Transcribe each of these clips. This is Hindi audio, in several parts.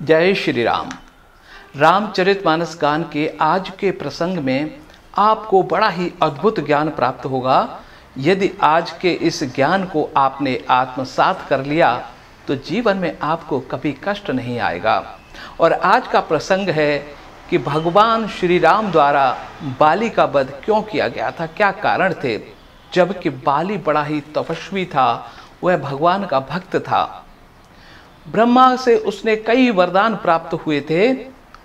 जय श्री राम। रामचरितमानस गान के आज के प्रसंग में आपको बड़ा ही अद्भुत ज्ञान प्राप्त होगा। यदि आज के इस ज्ञान को आपने आत्मसात कर लिया तो जीवन में आपको कभी कष्ट नहीं आएगा। और आज का प्रसंग है कि भगवान श्री राम द्वारा बाली का वध क्यों किया गया था, क्या कारण थे। जबकि बाली बड़ा ही तपस्वी था, वह भगवान का भक्त था। ब्रह्मा से उसने कई वरदान प्राप्त हुए थे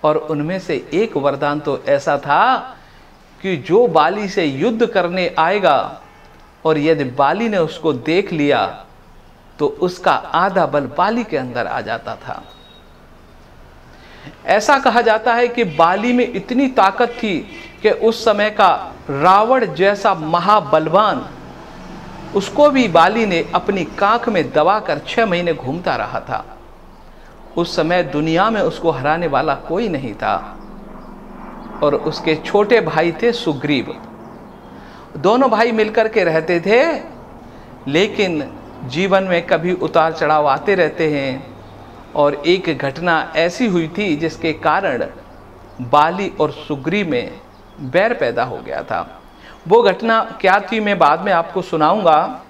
और उनमें से एक वरदान तो ऐसा था कि जो बाली से युद्ध करने आएगा और यदि बाली ने उसको देख लिया तो उसका आधा बल बाली के अंदर आ जाता था। ऐसा कहा जाता है कि बाली में इतनी ताकत थी कि उस समय का रावण जैसा महाबलवान, उसको भी बाली ने अपनी कांख में दबाकर 6 महीने घूमता रहा था। उस समय दुनिया में उसको हराने वाला कोई नहीं था। और उसके छोटे भाई थे सुग्रीव। दोनों भाई मिलकर के रहते थे, लेकिन जीवन में कभी उतार चढ़ाव आते रहते हैं। और एक घटना ऐसी हुई थी जिसके कारण बाली और सुग्रीव में बैर पैदा हो गया था। वो घटना क्या थी मैं बाद में आपको सुनाऊंगा।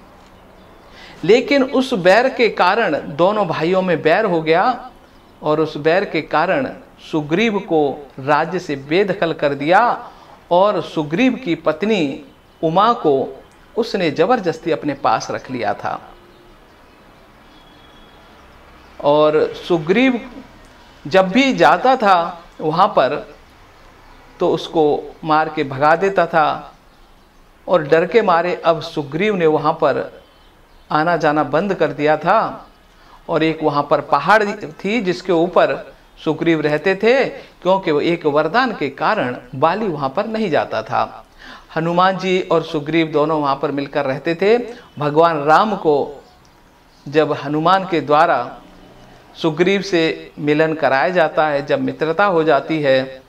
लेकिन उस बैर के कारण दोनों भाइयों में बैर हो गया और उस बैर के कारण सुग्रीव को राज्य से बेदखल कर दिया और सुग्रीव की पत्नी उमा को उसने जबरदस्ती अपने पास रख लिया था। और सुग्रीव जब भी जाता था वहाँ पर तो उसको मार के भगा देता था। और डर के मारे अब सुग्रीव ने वहाँ पर आना जाना बंद कर दिया था। और एक वहाँ पर पहाड़ थी जिसके ऊपर सुग्रीव रहते थे, क्योंकि वो एक वरदान के कारण बाली वहाँ पर नहीं जाता था। हनुमान जी और सुग्रीव दोनों वहाँ पर मिलकर रहते थे। भगवान राम को जब हनुमान के द्वारा सुग्रीव से मिलन कराया जाता है, जब मित्रता हो जाती है,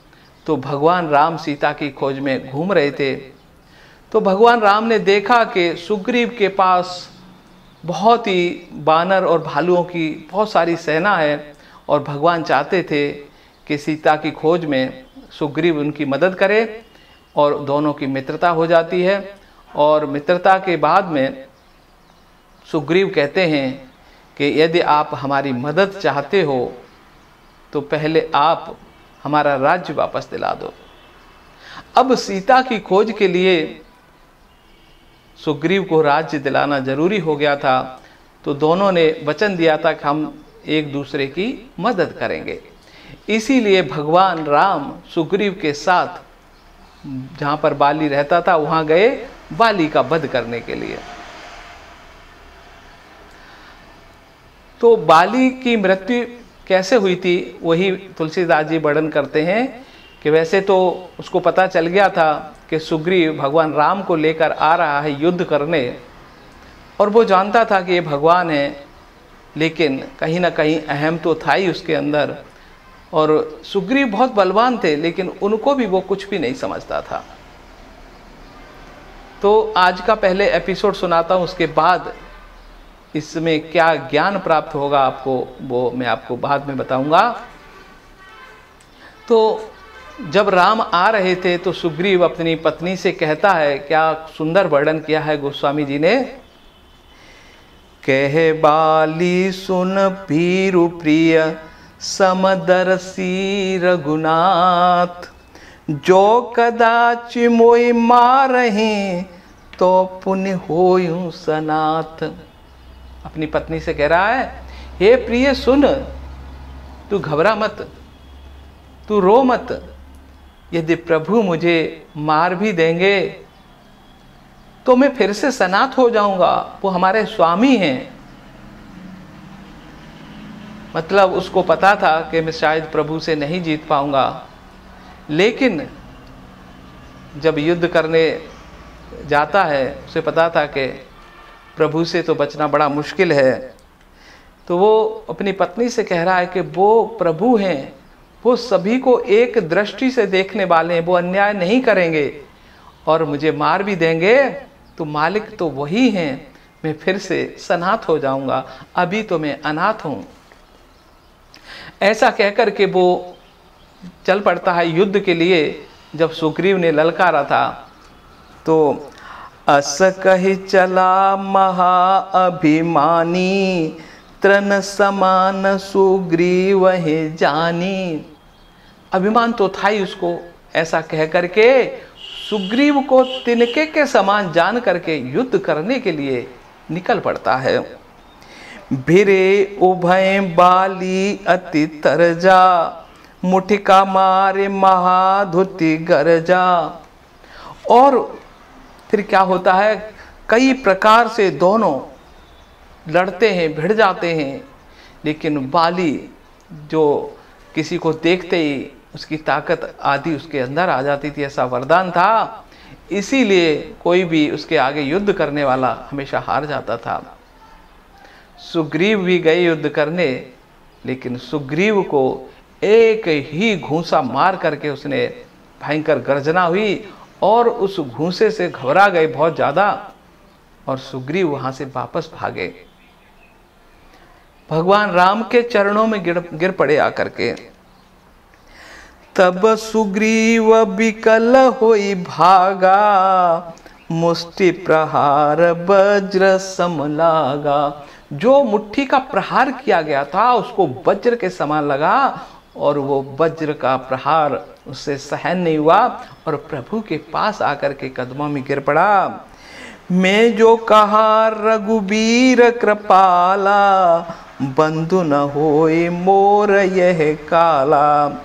तो भगवान राम सीता की खोज में घूम रहे थे। तो भगवान राम ने देखा कि सुग्रीव के पास बहुत ही बानर और भालुओं की बहुत सारी सेना है और भगवान चाहते थे कि सीता की खोज में सुग्रीव उनकी मदद करे और दोनों की मित्रता हो जाती है। और मित्रता के बाद में सुग्रीव कहते हैं कि यदि आप हमारी मदद चाहते हो तो पहले आप हमारा राज्य वापस दिला दो। अब सीता की खोज के लिए सुग्रीव को राज्य दिलाना जरूरी हो गया था। तो दोनों ने वचन दिया था कि हम एक दूसरे की मदद करेंगे। इसीलिए भगवान राम सुग्रीव के साथ जहाँ पर बाली रहता था वहाँ गए बाली का वध करने के लिए। तो बाली की मृत्यु कैसे हुई थी वही तुलसीदास जी वर्णन करते हैं कि वैसे तो उसको पता चल गया था कि सुग्रीव भगवान राम को लेकर आ रहा है युद्ध करने, और वो जानता था कि ये भगवान है, लेकिन कहीं ना कहीं अहम तो था ही उसके अंदर। और सुग्रीव बहुत बलवान थे, लेकिन उनको भी वो कुछ भी नहीं समझता था। तो आज का पहले एपिसोड सुनाता हूँ, उसके बाद इसमें क्या ज्ञान प्राप्त होगा आपको वो मैं आपको बाद में बताऊंगा। तो जब राम आ रहे थे तो सुग्रीव अपनी पत्नी से कहता है, क्या सुंदर वर्णन किया है गोस्वामी जी ने। कहे बाली सुन पीरु प्रिय समदर्शी रघुनाथ, जो कदाच मोई मारहि तो पुण्य होयूं सनाथ। अपनी पत्नी से कह रहा है, हे प्रिय सुन, तू घबरा मत, तू रो मत। यदि प्रभु मुझे मार भी देंगे तो मैं फिर से सनाथ हो जाऊंगा, वो हमारे स्वामी हैं। मतलब उसको पता था कि मैं शायद प्रभु से नहीं जीत पाऊंगा, लेकिन जब युद्ध करने जाता है उसे पता था कि प्रभु से तो बचना बड़ा मुश्किल है। तो वो अपनी पत्नी से कह रहा है कि वो प्रभु हैं, वो सभी को एक दृष्टि से देखने वाले हैं, वो अन्याय नहीं करेंगे, और मुझे मार भी देंगे तो मालिक तो वही हैं, मैं फिर से सनाथ हो जाऊंगा, अभी तो मैं अनाथ हूँ। ऐसा कहकर के वो चल पड़ता है युद्ध के लिए। जब सुग्रीव ने ललकारा था तो अस कहि चला महाअभिमानी, तृण समान सुग्रीव वही जानी। अभिमान तो था ही उसको, ऐसा कह करके सुग्रीव को तिनके के समान जान करके युद्ध करने के लिए निकल पड़ता है। भिरे उभय बाली अति तरजा, मुठिका मारे महाधुति गरजा। और फिर क्या होता है, कई प्रकार से दोनों लड़ते हैं, भिड़ जाते हैं, लेकिन बाली जो किसी को देखते ही उसकी ताकत आदि उसके अंदर आ जाती थी, ऐसा वरदान था। इसीलिए कोई भी उसके आगे युद्ध करने वाला हमेशा हार जाता था। सुग्रीव भी गए युद्ध करने, लेकिन सुग्रीव को एक ही घूंसा मार करके उसने भयंकर गर्जना हुई और उस घूंसे से घबरा गए बहुत ज्यादा, और सुग्रीव वहां से वापस भागे। भगवान राम के चरणों में गिर पड़े आकर के। तब सुग्रीव विकल होई भागा, मुष्टि प्रहार वज्र सम लागा। जो मुट्ठी का प्रहार किया गया था उसको वज्र के समान लगा, और वो वज्र का प्रहार उससे सहन नहीं हुआ और प्रभु के पास आकर के कदमों में गिर पड़ा। मैं जो कहा रघुबीर कृपाला, बंधु न होए मोर यह काला।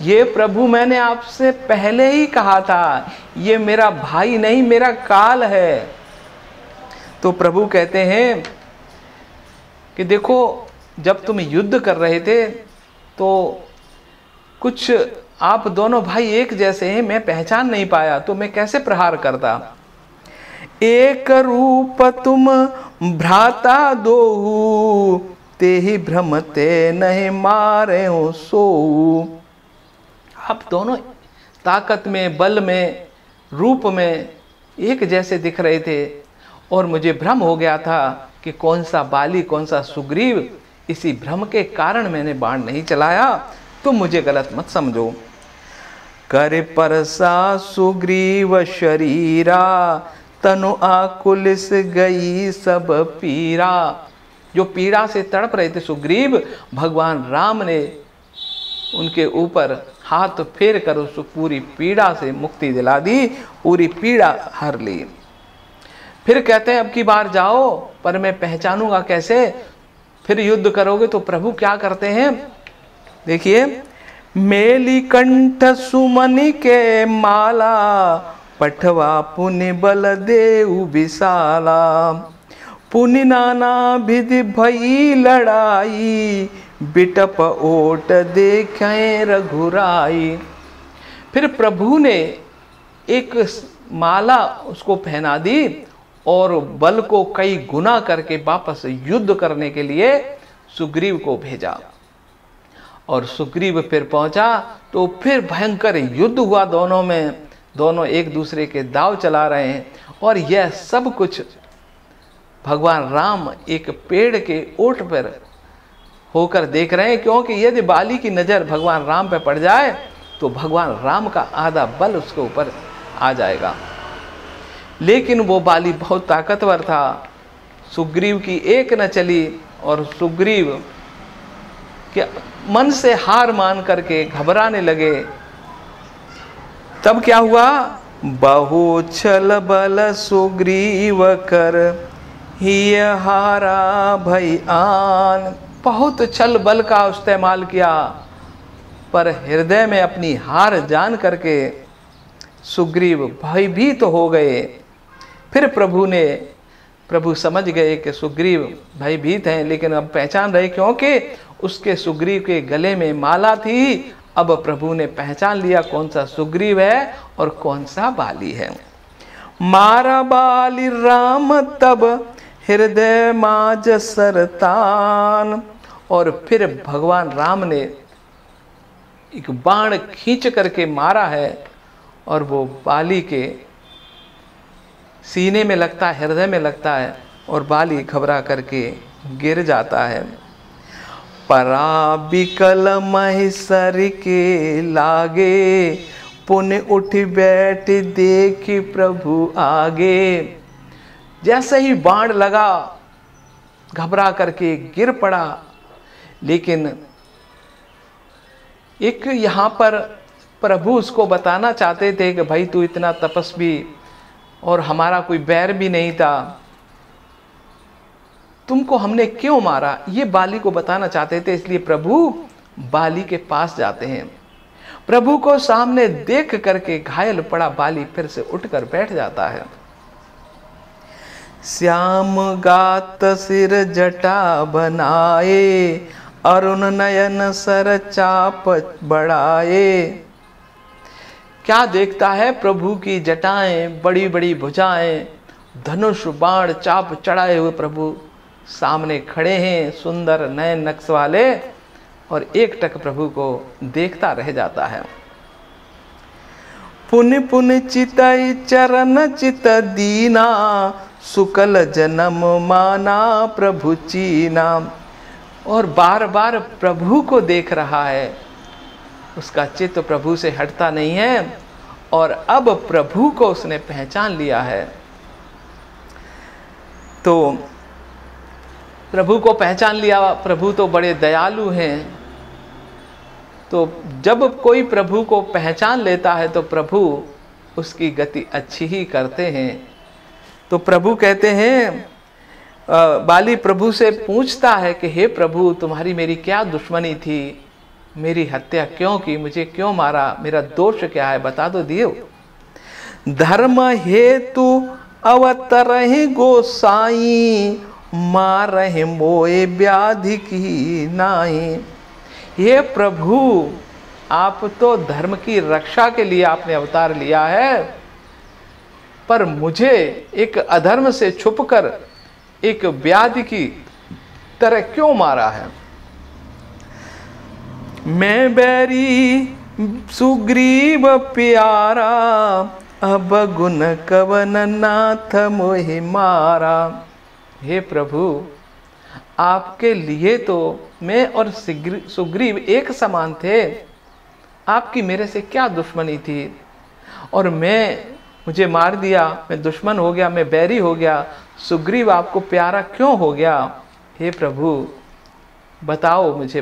ये प्रभु मैंने आपसे पहले ही कहा था, ये मेरा भाई नहीं मेरा काल है। तो प्रभु कहते हैं कि देखो, जब तुम युद्ध कर रहे थे तो कुछ आप दोनों भाई एक जैसे हैं, मैं पहचान नहीं पाया, तो मैं कैसे प्रहार करता। एक रूप तुम भ्राता दोहु, ते ही भ्रमते नहीं मारे हो सोऊ। आप दोनों ताकत में, बल में, रूप में एक जैसे दिख रहे थे, और मुझे भ्रम हो गया था कि कौन सा बाली कौन सा सुग्रीव। इसी भ्रम के कारण मैंने बाण नहीं चलाया, तुम मुझे गलत मत समझो। कर परसा सुग्रीव शरीरा, तनु आकुलिस गई सब पीरा। जो पीड़ा से तड़प रहे थे सुग्रीव, भगवान राम ने उनके ऊपर हाथ फेर कर उस पूरी पीड़ा से मुक्ति दिला दी, पूरी पीड़ा हर ली। फिर कहते हैं अब की बार जाओ, पर मैं पहचानूंगा कैसे। फिर युद्ध करोगे तो प्रभु क्या करते हैं, देखिए। मेली कंठ सुमनि के माला, पठवा पुनि बल देउ विशाला। पुनि नाना विधि भई लड़ाई, बिटप ओट देखें रघुराई। फिर प्रभु ने एक माला उसको पहना दी और बल को कई गुना करके वापस युद्ध करने के लिए सुग्रीव को भेजा। और सुग्रीव फिर पहुंचा तो फिर भयंकर युद्ध हुआ दोनों में। दोनों एक दूसरे के दाव चला रहे हैं, और यह सब कुछ भगवान राम एक पेड़ के ओट पर होकर देख रहे हैं, क्योंकि यदि बाली की नज़र भगवान राम पर पड़ जाए तो भगवान राम का आधा बल उसके ऊपर आ जाएगा। लेकिन वो बाली बहुत ताकतवर था, सुग्रीव की एक न चली, और सुग्रीव के मन से हार मान करके घबराने लगे। तब क्या हुआ, बहु छल बल सुग्रीव कर, हिय हारा भई आन। बहुत छल बल का इस्तेमाल किया, पर हृदय में अपनी हार जान करके सुग्रीव भयभीत हो गए। फिर प्रभु समझ गए कि सुग्रीव भयभीत हैं, लेकिन अब पहचान रहे क्योंकि उसके सुग्रीव के गले में माला थी। अब प्रभु ने पहचान लिया कौन सा सुग्रीव है और कौन सा बाली है। मारा बाली राम तब हृदय माज सरतान। और फिर भगवान राम ने एक बाण खींच करके मारा है, और वो बाली के सीने में लगता है, हृदय में लगता है, और बाली घबरा करके गिर जाता है। परा बिकल महिषर के लागे, पुण्य उठ बैठ देखी प्रभु आगे। जैसे ही बाण लगा घबरा करके गिर पड़ा, लेकिन एक यहाँ पर प्रभु उसको बताना चाहते थे कि भाई तू इतना तपस्वी और हमारा कोई बैर भी नहीं था, तुमको हमने क्यों मारा, ये बाली को बताना चाहते थे। इसलिए प्रभु बाली के पास जाते हैं। प्रभु को सामने देख करके घायल पड़ा बाली फिर से उठकर बैठ जाता है। श्याम गात सिर जटा बनाए, अरुण नयन सर चाप बढ़ाए। क्या देखता है, प्रभु की जटाएं, बड़ी बड़ी भुजाएं, धनुष बाण चाप चढ़ाए हुए प्रभु सामने खड़े हैं, सुंदर नयन नक्श वाले, और एकटक प्रभु को देखता रह जाता है। पुन पुन चितई चरण चित दीना, सुकल जन्म माना प्रभु चीना। और बार बार प्रभु को देख रहा है, उसका चित्त प्रभु से हटता नहीं है, और अब प्रभु को उसने पहचान लिया है। तो प्रभु को पहचान लिया, प्रभु तो बड़े दयालु हैं। तो जब कोई प्रभु को पहचान लेता है तो प्रभु उसकी गति अच्छी ही करते हैं। तो प्रभु कहते हैं, बाली प्रभु से पूछता है कि हे प्रभु, तुम्हारी मेरी क्या दुश्मनी थी, मेरी हत्या क्यों की, मुझे क्यों मारा, मेरा दोष क्या है, बता दो दियो। धर्म हेतु अवतरहि गोसाई, मारहि मोए व्याधि की नाई। हे प्रभु, आप तो धर्म की रक्षा के लिए आपने अवतार लिया है, पर मुझे एक अधर्म से छुपकर एक व्याधि की तरह क्यों मारा है। मैं बैरी सुग्रीव प्यारा, अब गुण कवन नाथ मोहि मारा। हे प्रभु, आपके लिए तो मैं और सुग्रीव एक समान थे, आपकी मेरे से क्या दुश्मनी थी, और मुझे मार दिया, मैं दुश्मन हो गया, मैं बैरी हो गया, सुग्रीव आपको प्यारा क्यों हो गया। हे प्रभु बताओ मुझे।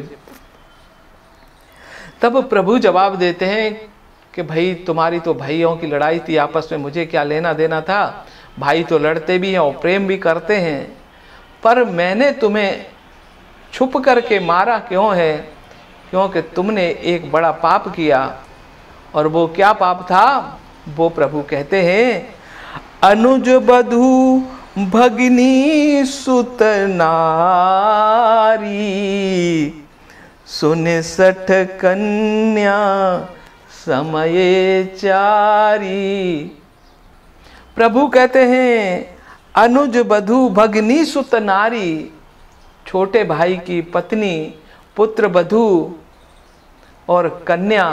तब प्रभु जवाब देते हैं कि भाई तुम्हारी तो भाइयों की लड़ाई थी आपस में, मुझे क्या लेना देना था, भाई तो लड़ते भी हैं और प्रेम भी करते हैं, पर मैंने तुम्हें छुप करके मारा क्यों है, क्योंकि तुमने एक बड़ा पाप किया। और वो क्या पाप था, वो प्रभु कहते हैं, अनुज बधू भगिनी सुत नारी, सुने सठ कन्या समय चारी। प्रभु कहते हैं, अनुज बधू भगिनी सुत नारी, छोटे भाई की पत्नी, पुत्र बधू और कन्या,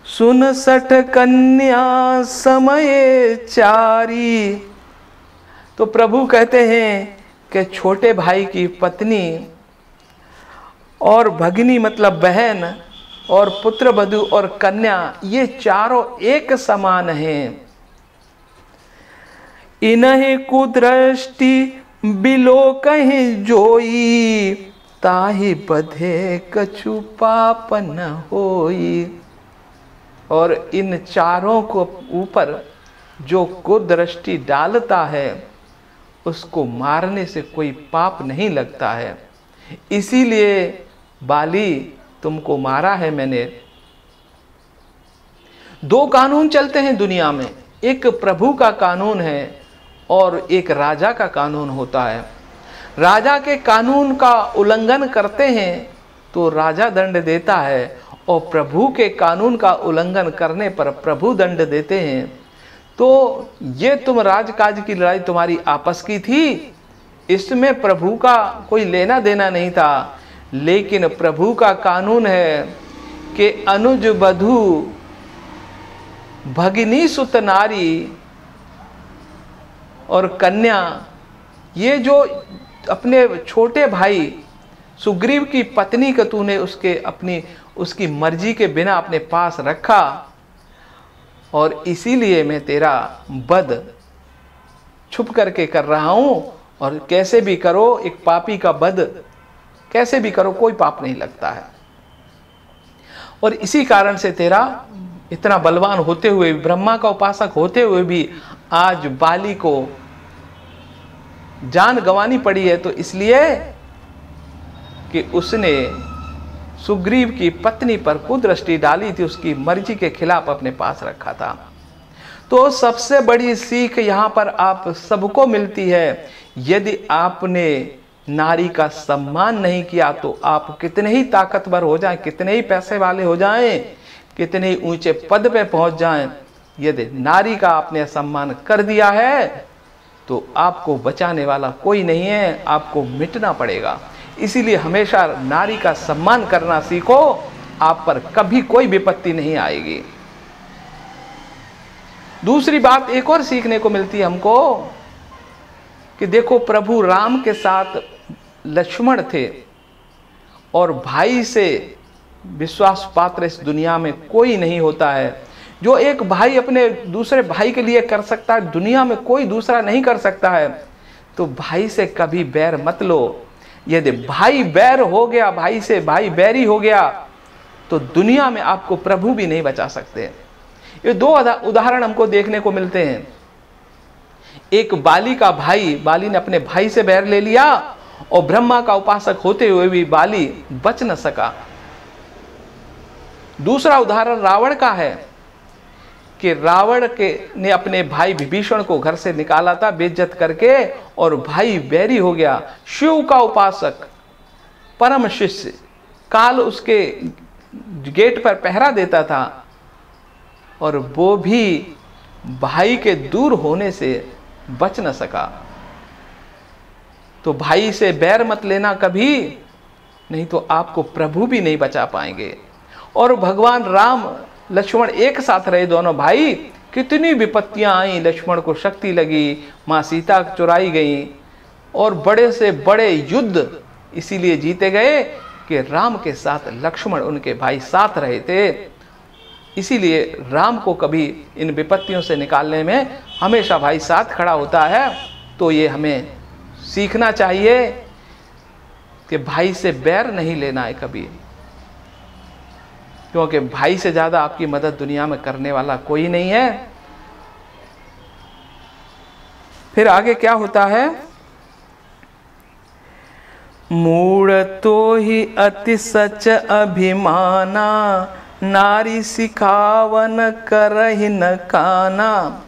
सुन सठ कन्या समय चारी। तो प्रभु कहते हैं कि छोटे भाई की पत्नी और भगिनी मतलब बहन और पुत्र बधू और कन्या, ये चारों एक समान हैं। इन्हें कुदृष्टि बिलो कहीं जोई, ताहि बधे कछु पाप न होई। और इन चारों को ऊपर जो कुदृष्टि डालता है उसको मारने से कोई पाप नहीं लगता है, इसीलिए बाली तुमको मारा है मैंने। दो कानून चलते हैं दुनिया में, एक प्रभु का कानून है और एक राजा का कानून होता है। राजा के कानून का उल्लंघन करते हैं तो राजा दंड देता है, और प्रभु के कानून का उल्लंघन करने पर प्रभु दंड देते हैं। तो ये तुम राजकाज की लड़ाई तुम्हारी आपस की थी, इसमें प्रभु का कोई लेना देना नहीं था, लेकिन प्रभु का कानून है कि अनुज बधू भगिनी सुत नारी और कन्या, ये जो अपने छोटे भाई सुग्रीव की पत्नी को तूने उसकी मर्जी के बिना अपने पास रखा, और इसीलिए मैं तेरा वध छुप करके कर रहा हूं। और कैसे भी करो, एक पापी का वध कैसे भी करो, कोई पाप नहीं लगता है। और इसी कारण से तेरा इतना बलवान होते हुए, ब्रह्मा का उपासक होते हुए भी आज बाली को जान गंवानी पड़ी है, तो इसलिए कि उसने सुग्रीव की पत्नी पर कुदृष्टि डाली थी, उसकी मर्जी के खिलाफ अपने पास रखा था। तो सबसे बड़ी सीख यहां पर आप सबको मिलती है, यदि आपने नारी का सम्मान नहीं किया तो आप कितने ही ताकतवर हो जाएं, कितने ही पैसे वाले हो जाएं, कितने ही ऊंचे पद पे पहुंच जाएं, यदि नारी का आपने सम्मान कर दिया है तो आपको बचाने वाला कोई नहीं है, आपको मिटना पड़ेगा। इसीलिए हमेशा नारी का सम्मान करना सीखो, आप पर कभी कोई विपत्ति नहीं आएगी। दूसरी बात एक और सीखने को मिलती है हमको कि देखो, प्रभु राम के साथ लक्ष्मण थे, और भाई से विश्वास पात्र इस दुनिया में कोई नहीं होता है। जो एक भाई अपने दूसरे भाई के लिए कर सकता है, दुनिया में कोई दूसरा नहीं कर सकता है। तो भाई से कभी बैर मत लो। यदि भाई बैर हो गया, भाई से भाई बैरी हो गया, तो दुनिया में आपको प्रभु भी नहीं बचा सकते। ये दो उदाहरण हमको देखने को मिलते हैं। एक बाली का भाई, बाली ने अपने भाई से बैर ले लिया, और ब्रह्मा का उपासक होते हुए भी बाली बच न सका। दूसरा उदाहरण रावण का है कि रावण ने अपने भाई विभीषण को घर से निकाला था बेइज्जत करके, और भाई बैरी हो गया। शिव का उपासक परम शिष्य काल उसके गेट पर पहरा देता था, और वो भी भाई के दूर होने से बच न सका। तो भाई से बैर मत लेना कभी, नहीं तो आपको प्रभु भी नहीं बचा पाएंगे। और भगवान राम लक्ष्मण एक साथ रहे, दोनों भाई, कितनी विपत्तियां आई, लक्ष्मण को शक्ति लगी, माँ सीता चुराई गई, और बड़े से बड़े युद्ध इसीलिए जीते गए कि राम के साथ लक्ष्मण उनके भाई साथ रहे थे। इसीलिए राम को कभी इन विपत्तियों से निकालने में हमेशा भाई साथ खड़ा होता है। तो ये हमें सीखना चाहिए कि भाई से बैर नहीं लेना है कभी, क्योंकि भाई से ज्यादा आपकी मदद दुनिया में करने वाला कोई नहीं है। फिर आगे क्या होता है, मूढ़ तो ही अति सच अभिमाना, नारी सिखावन करहि न काना।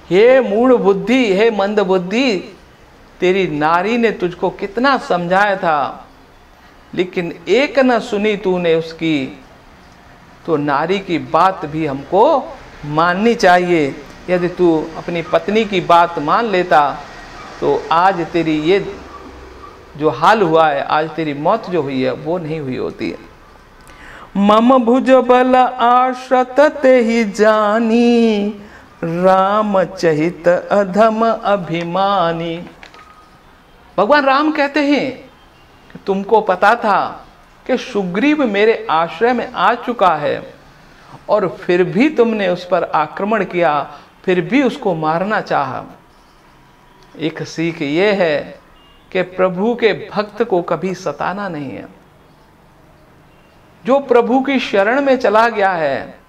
हे मूढ़ बुद्धि, हे मंद बुद्धि, तेरी नारी ने तुझको कितना समझाया था, लेकिन एक न सुनी तूने उसकी। तो नारी की बात भी हमको माननी चाहिए। यदि तू अपनी पत्नी की बात मान लेता तो आज तेरी ये जो हाल हुआ है, आज तेरी मौत जो हुई है वो नहीं हुई होती है। मम भुज बल आश्रत ते ही जानी, राम चहित अधम अभिमानी। भगवान राम कहते हैं कि तुमको पता था कि सुग्रीव मेरे आश्रय में आ चुका है, और फिर भी तुमने उस पर आक्रमण किया, फिर भी उसको मारना चाहा। एक सीख ये है कि प्रभु के भक्त को कभी सताना नहीं है। जो प्रभु की शरण में चला गया है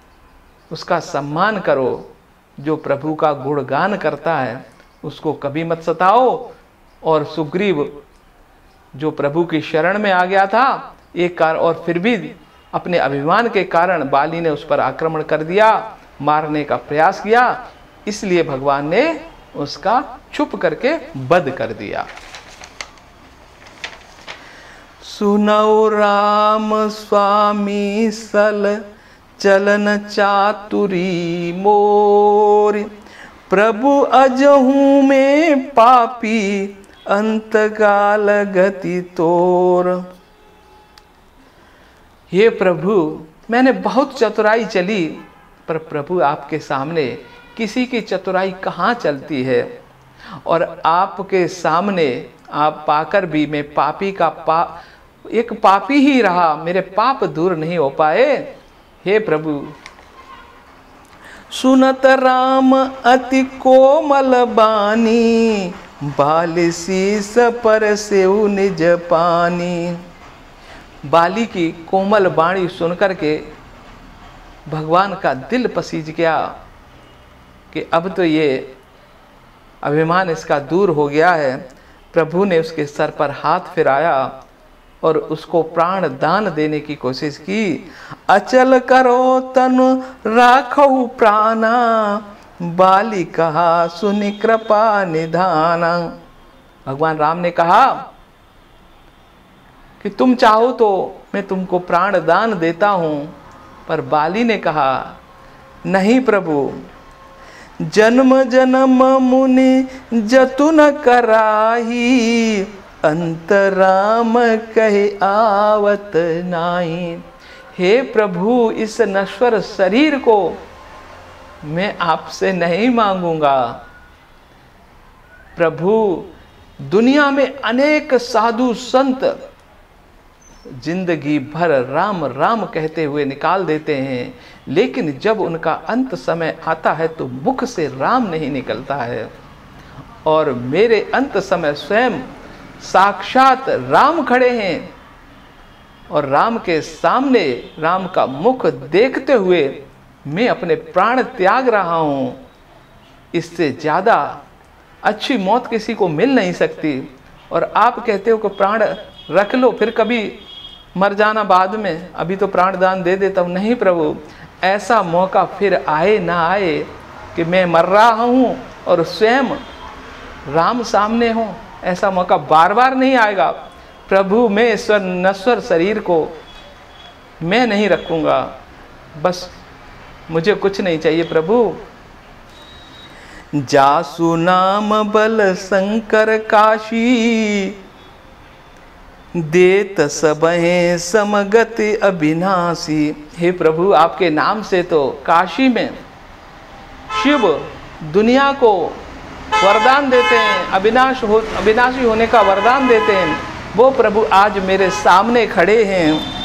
उसका सम्मान करो, जो प्रभु का गुणगान करता है उसको कभी मत सताओ। और सुग्रीव जो प्रभु की शरण में आ गया था एक कार, और फिर भी अपने अभिमान के कारण बाली ने उस पर आक्रमण कर दिया, मारने का प्रयास किया, इसलिए भगवान ने उसका छुप करके वध कर दिया। सुनौ राम स्वामी सल चलन चातुरी मोर, प्रभु अजहू में पापी अंतकाल गति तोर। हे प्रभु, मैंने बहुत चतुराई चली, पर प्रभु आपके सामने किसी की चतुराई कहाँ चलती है, और आपके सामने आप पाकर भी मैं पापी का एक पापी ही रहा, मेरे पाप दूर नहीं हो पाए। हे प्रभु, सुनत राम अति कोमल बानी, बाली शीस पर सेउ निज पानी। बाली की कोमल बाणी सुनकर के भगवान का दिल पसीज गया कि अब तो ये अभिमान इसका दूर हो गया है। प्रभु ने उसके सर पर हाथ फिराया और उसको प्राण दान देने की कोशिश की। अचल करो तनु राखौ प्राणा, बाली कहा सुनि कृपा निधाना। भगवान राम ने कहा कि तुम चाहो तो मैं तुमको प्राण दान देता हूं, पर बाली ने कहा नहीं प्रभु, जन्म जन्म मुनि जतुन कराही, अंतराम कहे आवत नाही। हे प्रभु, इस नश्वर शरीर को मैं आपसे नहीं मांगूंगा। प्रभु, दुनिया में अनेक साधु संत जिंदगी भर राम राम कहते हुए निकाल देते हैं, लेकिन जब उनका अंत समय आता है तो मुख से राम नहीं निकलता है। और मेरे अंत समय स्वयं साक्षात राम खड़े हैं और राम के सामने राम का मुख देखते हुए मैं अपने प्राण त्याग रहा हूं। इससे ज्यादा अच्छी मौत किसी को मिल नहीं सकती। और आप कहते हो कि प्राण रख लो, फिर कभी मर जाना बाद में, अभी तो प्राण दान दे देता हूं। नहीं प्रभु, ऐसा मौका फिर आए ना आए कि मैं मर रहा हूं और स्वयं राम सामने हो, ऐसा मौका बार बार नहीं आएगा। प्रभु, मैं इस नश्वर शरीर को मैं नहीं रखूंगा, बस मुझे कुछ नहीं चाहिए प्रभु। जासु नाम बल शंकर काशी, देत सबहें समगति अविनाशी। हे प्रभु, आपके नाम से तो काशी में शिव दुनिया को वरदान देते हैं, अविनाशी होने का वरदान देते हैं। वो प्रभु आज मेरे सामने खड़े हैं।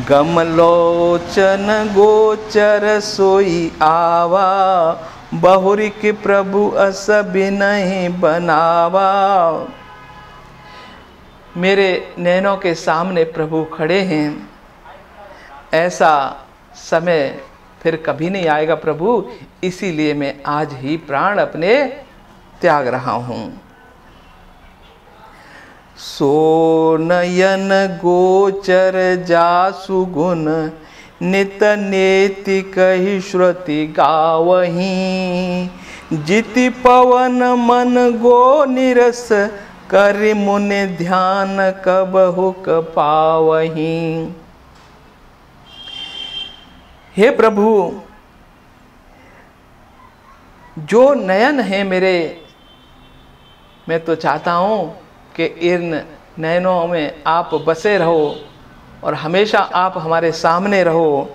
गमलोचन गोचर सोई आवा, बहुरी के प्रभु अस बिनहि बनावा। मेरे नैनों के सामने प्रभु खड़े हैं। ऐसा समय फिर कभी नहीं आएगा प्रभु, इसीलिए मैं आज ही प्राण अपने त्याग रहा हूं। सो नयन गोचर जासु गुण, नित नेति कहि श्रुति गावही। जिति पवन मन गो निरस, करि मुनि ध्यान कबहु पावही। हे प्रभु, जो नयन है मेरे, मैं तो चाहता हूं कि इन नयनों में आप बसे रहो और हमेशा आप हमारे सामने रहो।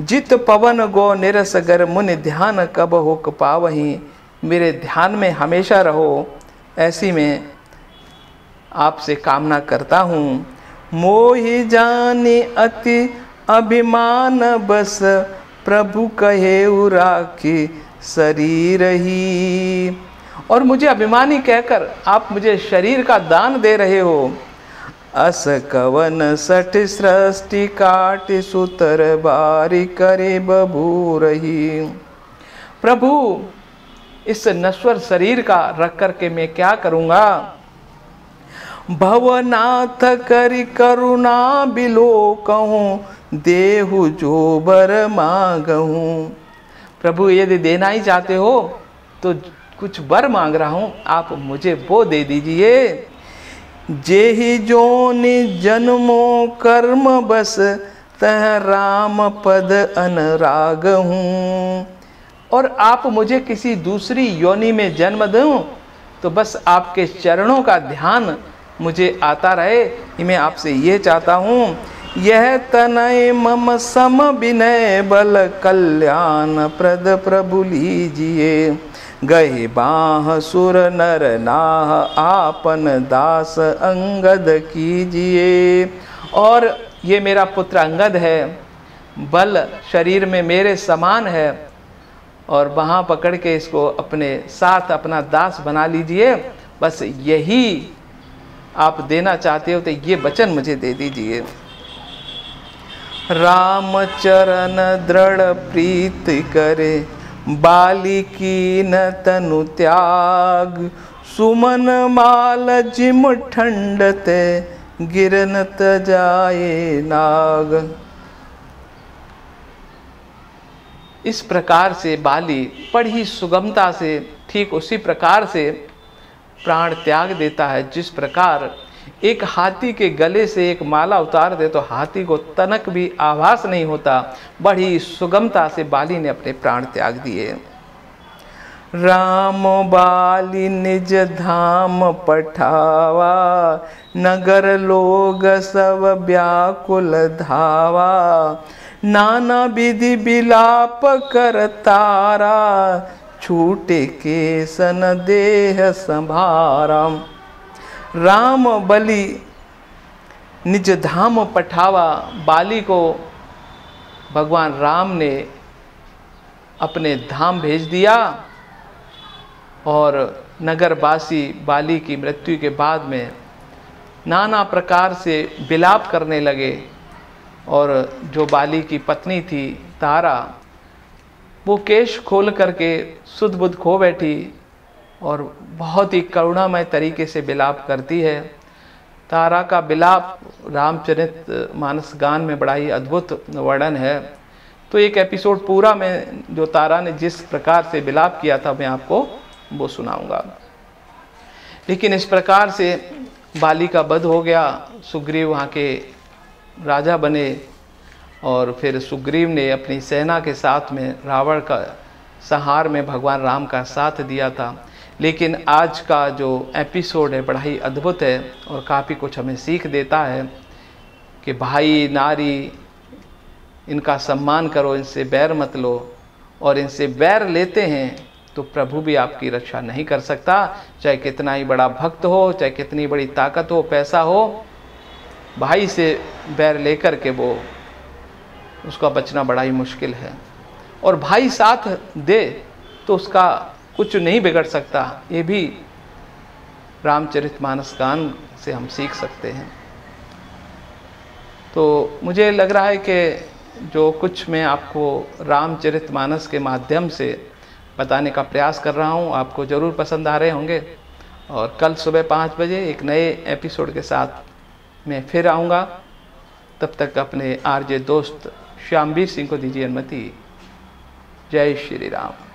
जित पवन गो निरस, गर मुनि ध्यान कबहु पावही। मेरे ध्यान में हमेशा रहो, ऐसी मैं आपसे कामना करता हूँ। मोहि जाने अति अभिमान बस, प्रभु कहे राखी शरीर ही। और मुझे अभिमानी कहकर आप मुझे शरीर का दान दे रहे हो। अस कवन सठ सृष्टि काट, सुतर बारी करे बबू रही। प्रभु, इस नश्वर शरीर का रख करके मैं क्या करूँगा। भवनाथ करि करुणा बिलो कहूँ, देहु जो बर मांगहूँ। प्रभु, यदि देना ही चाहते हो तो कुछ बर मांग रहा हूँ, आप मुझे वो दे दीजिए। जेहि जोनि जन्मो कर्म बस, तह राम पद अनुराग हूँ। और आप मुझे किसी दूसरी योनि में जन्म दूं तो बस आपके चरणों का ध्यान मुझे आता रहे, मैं आपसे ये चाहता हूँ। यह तनय मम सम विनय, बल कल्याण प्रद प्रभु लीजिए। गहे बाह सुर नर नाह आपन दास अंगद कीजिए। और ये मेरा पुत्र अंगद है, बल शरीर में मेरे समान है, और बाहाँ पकड़ के इसको अपने साथ अपना दास बना लीजिए। बस यही आप देना चाहते हो तो ये वचन मुझे दे दीजिए। राम चरण दृढ़ प्रीत करे, बाली की न तनु त्याग, सुमन माल जिम ठंडते, गिरन तजाए नाग। इस प्रकार से बाली बड़ी सुगमता से ठीक उसी प्रकार से प्राण त्याग देता है जिस प्रकार एक हाथी के गले से एक माला उतार दे तो हाथी को तनक भी आभास नहीं होता। बड़ी सुगमता से बाली ने अपने प्राण त्याग दिए। राम बाली निज धाम पठावा, नगर लोग सब व्याकुल धावा, नाना विधि विलाप कर तारा, छूटे के सन देह संभारा। राम बलि निज धाम पठावा, बाली को भगवान राम ने अपने धाम भेज दिया, और नगरवासी बाली की मृत्यु के बाद में नाना प्रकार से विलाप करने लगे। और जो बाली की पत्नी थी तारा, वो केश खोल करके सुध बुध खो बैठी और बहुत ही करुणामय तरीके से विलाप करती है। तारा का विलाप रामचरित मानस गान में बड़ा ही अद्भुत वर्णन है। तो एक एपिसोड पूरा में जो तारा ने जिस प्रकार से विलाप किया था मैं आपको वो सुनाऊंगा। लेकिन इस प्रकार से बाली का वध हो गया, सुग्रीव वहाँ के राजा बने, और फिर सुग्रीव ने अपनी सेना के साथ में रावण का संहार में भगवान राम का साथ दिया था। लेकिन आज का जो एपिसोड है बड़ा ही अद्भुत है और काफ़ी कुछ हमें सीख देता है कि भाई नारी इनका सम्मान करो, इनसे बैर मत लो, और इनसे बैर लेते हैं तो प्रभु भी आपकी रक्षा नहीं कर सकता। चाहे कितना ही बड़ा भक्त हो, चाहे कितनी बड़ी ताकत हो, पैसा हो, भाई से बैर लेकर के वो उसका बचना बड़ा ही मुश्किल है। और भाई साथ दे तो उसका कुछ नहीं बिगड़ सकता। ये भी रामचरितमानस गान से हम सीख सकते हैं। तो मुझे लग रहा है कि जो कुछ मैं आपको रामचरितमानस के माध्यम से बताने का प्रयास कर रहा हूँ आपको ज़रूर पसंद आ रहे होंगे। और कल सुबह 5 बजे एक नए एपिसोड के साथ मैं फिर आऊँगा। तब तक अपने आरजे दोस्त श्यामवीर सिंह को दीजिए अनुमति। जय श्री राम।